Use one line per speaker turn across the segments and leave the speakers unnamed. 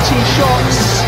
quality shots.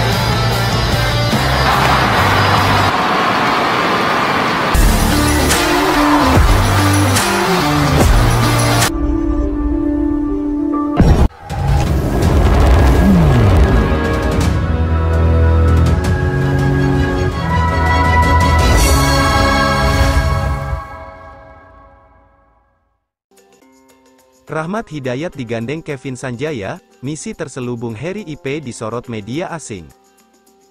Rahmat Hidayat digandeng Kevin Sanjaya, misi terselubung Harry Ipe disorot media asing.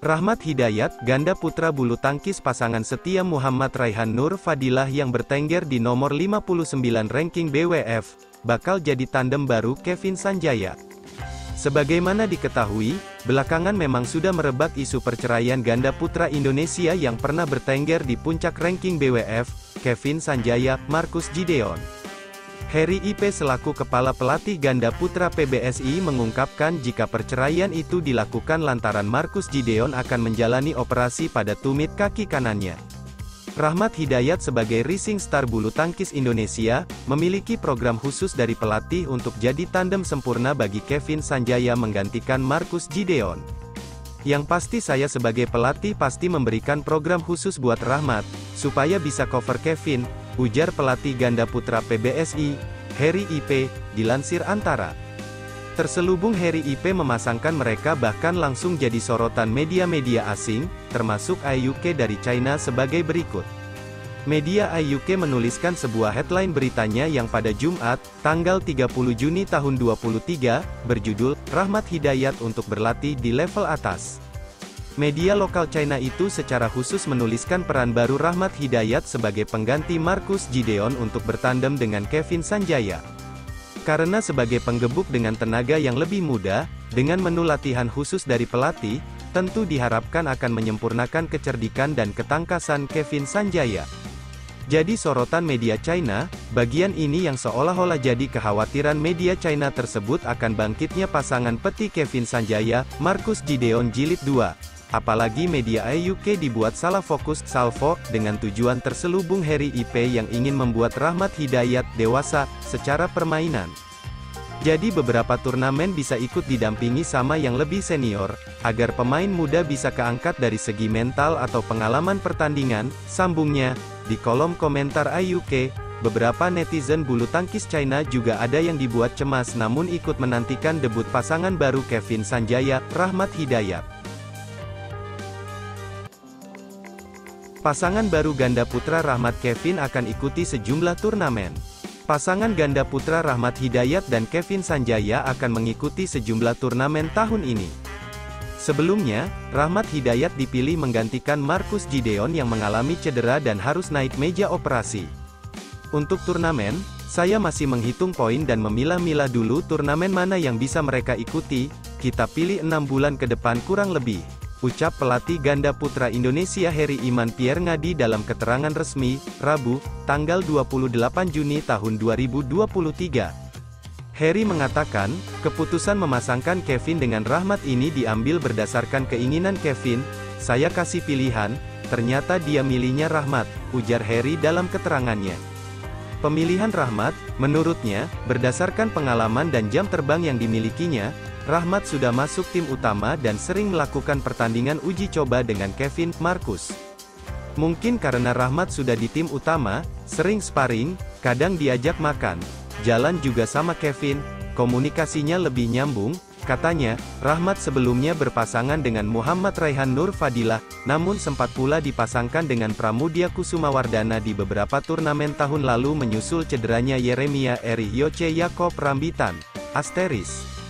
Rahmat Hidayat, ganda putra bulu tangkis pasangan setia Muhammad Raihan Nur Fadilah yang bertengger di nomor 59 ranking BWF, bakal jadi tandem baru Kevin Sanjaya. Sebagaimana diketahui, belakangan memang sudah merebak isu perceraian ganda putra Indonesia yang pernah bertengger di puncak ranking BWF, Kevin Sanjaya, Marcus Gideon. Harry Ipe selaku kepala pelatih ganda putra PBSI mengungkapkan jika perceraian itu dilakukan lantaran Marcus Gideon akan menjalani operasi pada tumit kaki kanannya. Rahmat Hidayat sebagai rising star bulu tangkis Indonesia, memiliki program khusus dari pelatih untuk jadi tandem sempurna bagi Kevin Sanjaya menggantikan Marcus Gideon. Yang pasti saya sebagai pelatih pasti memberikan program khusus buat Rahmat, supaya bisa cover Kevin, ujar pelatih ganda putra PBSI, Harry Ipe, dilansir Antara. Terselubung Harry Ipe memasangkan mereka bahkan langsung jadi sorotan media-media asing, termasuk IUK dari China sebagai berikut. Media IUK menuliskan sebuah headline beritanya yang pada Jumat, tanggal 30 Juni tahun 2023, berjudul, Rahmat Hidayat untuk berlatih di level atas. Media lokal China itu secara khusus menuliskan peran baru Rahmat Hidayat sebagai pengganti Marcus Gideon untuk bertandem dengan Kevin Sanjaya. Karena sebagai penggebuk dengan tenaga yang lebih muda, dengan menu latihan khusus dari pelatih, tentu diharapkan akan menyempurnakan kecerdikan dan ketangkasan Kevin Sanjaya. Jadi sorotan media China, bagian ini yang seolah-olah jadi kekhawatiran media China tersebut akan bangkitnya pasangan peti Kevin Sanjaya, Marcus Gideon jilid 2. Apalagi media IUK dibuat salah fokus, salvo, dengan tujuan terselubung Harry Ipe yang ingin membuat Rahmat Hidayat dewasa, secara permainan. Jadi beberapa turnamen bisa ikut didampingi sama yang lebih senior, agar pemain muda bisa keangkat dari segi mental atau pengalaman pertandingan, sambungnya. Di kolom komentar IUK, beberapa netizen bulu tangkis China juga ada yang dibuat cemas namun ikut menantikan debut pasangan baru Kevin Sanjaya, Rahmat Hidayat. Pasangan baru ganda putra Rahmat Kevin akan ikuti sejumlah turnamen. Pasangan ganda putra Rahmat Hidayat dan Kevin Sanjaya akan mengikuti sejumlah turnamen tahun ini. Sebelumnya, Rahmat Hidayat dipilih menggantikan Marcus Gideon yang mengalami cedera dan harus naik meja operasi. Untuk turnamen, saya masih menghitung poin dan memilah-milah dulu turnamen mana yang bisa mereka ikuti, kita pilih 6 bulan ke depan kurang lebih. Ucap pelatih ganda putra Indonesia Harry Iman Pierre Ngadi dalam keterangan resmi, Rabu, tanggal 28 Juni tahun 2023. Harry mengatakan, keputusan memasangkan Kevin dengan Rahmat ini diambil berdasarkan keinginan Kevin, saya kasih pilihan, ternyata dia milihnya Rahmat, ujar Harry dalam keterangannya. Pemilihan Rahmat, menurutnya, berdasarkan pengalaman dan jam terbang yang dimilikinya, Rahmat sudah masuk tim utama dan sering melakukan pertandingan uji coba dengan Kevin, Marcus. Mungkin karena Rahmat sudah di tim utama, sering sparring, kadang diajak makan, jalan juga sama Kevin, komunikasinya lebih nyambung, katanya. Rahmat sebelumnya berpasangan dengan Muhammad Raihan Nur Fadilah, namun sempat pula dipasangkan dengan Pramudia Kusumawardana di beberapa turnamen tahun lalu menyusul cederanya Yeremia Erihyoce Yakob Rambitan. Asteris.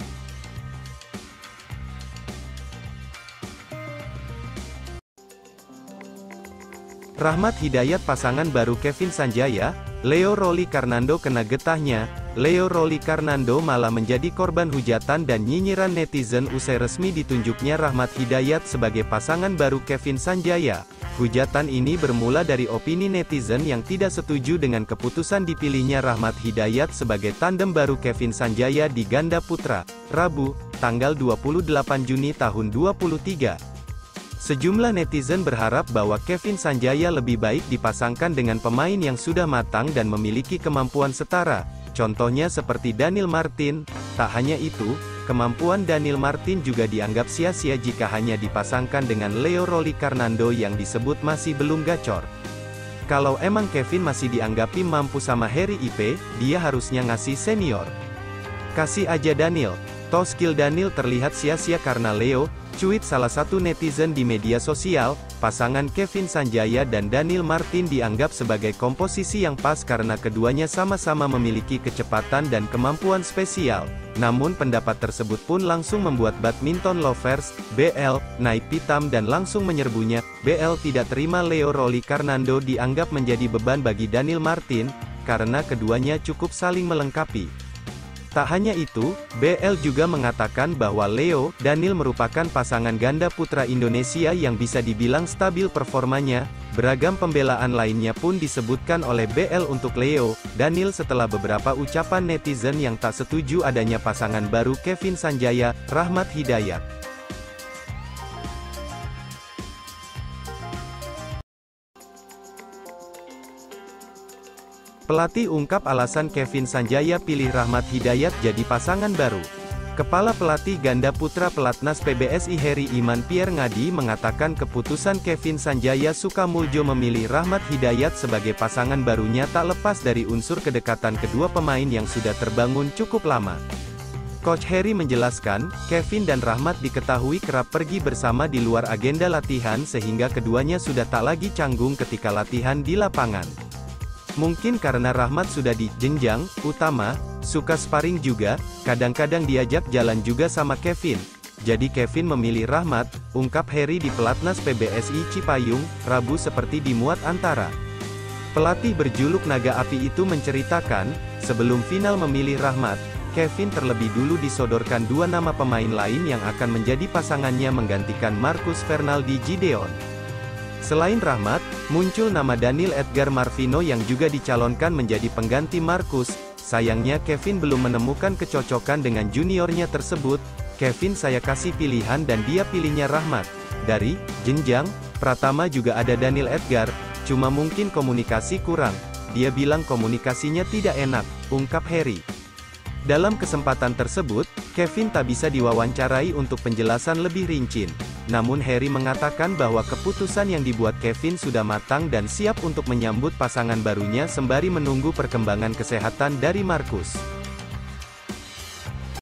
Rahmat Hidayat pasangan baru Kevin Sanjaya, Leo Rolly Karnando kena getahnya. Leo Rolly Karnando malah menjadi korban hujatan dan nyinyiran netizen usai resmi ditunjuknya Rahmat Hidayat sebagai pasangan baru Kevin Sanjaya. Hujatan ini bermula dari opini netizen yang tidak setuju dengan keputusan dipilihnya Rahmat Hidayat sebagai tandem baru Kevin Sanjaya di ganda putra. Rabu, tanggal 28 Juni tahun 2023. Sejumlah netizen berharap bahwa Kevin Sanjaya lebih baik dipasangkan dengan pemain yang sudah matang dan memiliki kemampuan setara, contohnya seperti Daniel Martin. Tak hanya itu, kemampuan Daniel Martin juga dianggap sia-sia jika hanya dipasangkan dengan Leo Rolicarnando yang disebut masih belum gacor. Kalau emang Kevin masih dianggapi mampu sama Harry Ipe, dia harusnya ngasih senior. Kasih aja Daniel. Toh skill Daniel terlihat sia-sia karena Leo, cuit salah satu netizen di media sosial. Pasangan Kevin Sanjaya dan Daniel Martin dianggap sebagai komposisi yang pas karena keduanya sama-sama memiliki kecepatan dan kemampuan spesial. Namun pendapat tersebut pun langsung membuat badminton lovers, BL, naik pitam dan langsung menyerbunya. BL tidak terima Leo Rolicarnando dianggap menjadi beban bagi Daniel Martin, karena keduanya cukup saling melengkapi. Tak hanya itu, BL juga mengatakan bahwa Leo, Daniel merupakan pasangan ganda putra Indonesia yang bisa dibilang stabil performanya. Beragam pembelaan lainnya pun disebutkan oleh BL untuk Leo, Daniel setelah beberapa ucapan netizen yang tak setuju adanya pasangan baru Kevin Sanjaya, Rahmat Hidayat. Pelatih ungkap alasan Kevin Sanjaya pilih Rahmat Hidayat jadi pasangan baru. Kepala Pelatih Ganda Putra Pelatnas PBSI Heri Iman Pierre Ngadi mengatakan keputusan Kevin Sanjaya Sukamuljo memilih Rahmat Hidayat sebagai pasangan barunya tak lepas dari unsur kedekatan kedua pemain yang sudah terbangun cukup lama. Coach Heri menjelaskan, Kevin dan Rahmat diketahui kerap pergi bersama di luar agenda latihan sehingga keduanya sudah tak lagi canggung ketika latihan di lapangan. Mungkin karena Rahmat sudah di jenjang utama, suka sparring juga, kadang-kadang diajak jalan juga sama Kevin. Jadi Kevin memilih Rahmat, ungkap Heri di Pelatnas PBSI Cipayung, Rabu seperti dimuat antara. Pelatih berjuluk Naga Api itu menceritakan, sebelum final memilih Rahmat, Kevin terlebih dulu disodorkan dua nama pemain lain yang akan menjadi pasangannya menggantikan Marcus Fernaldi Gideon. Selain Rahmat, muncul nama Daniel Edgar Marvino yang juga dicalonkan menjadi pengganti Marcus. Sayangnya Kevin belum menemukan kecocokan dengan juniornya tersebut. Kevin saya kasih pilihan dan dia pilihnya Rahmat. Dari jenjang Pratama juga ada Daniel Edgar, cuma mungkin komunikasi kurang. Dia bilang komunikasinya tidak enak, ungkap Heri. Dalam kesempatan tersebut, Kevin tak bisa diwawancarai untuk penjelasan lebih rinci. Namun Heri mengatakan bahwa keputusan yang dibuat Kevin sudah matang dan siap untuk menyambut pasangan barunya sembari menunggu perkembangan kesehatan dari Marcus.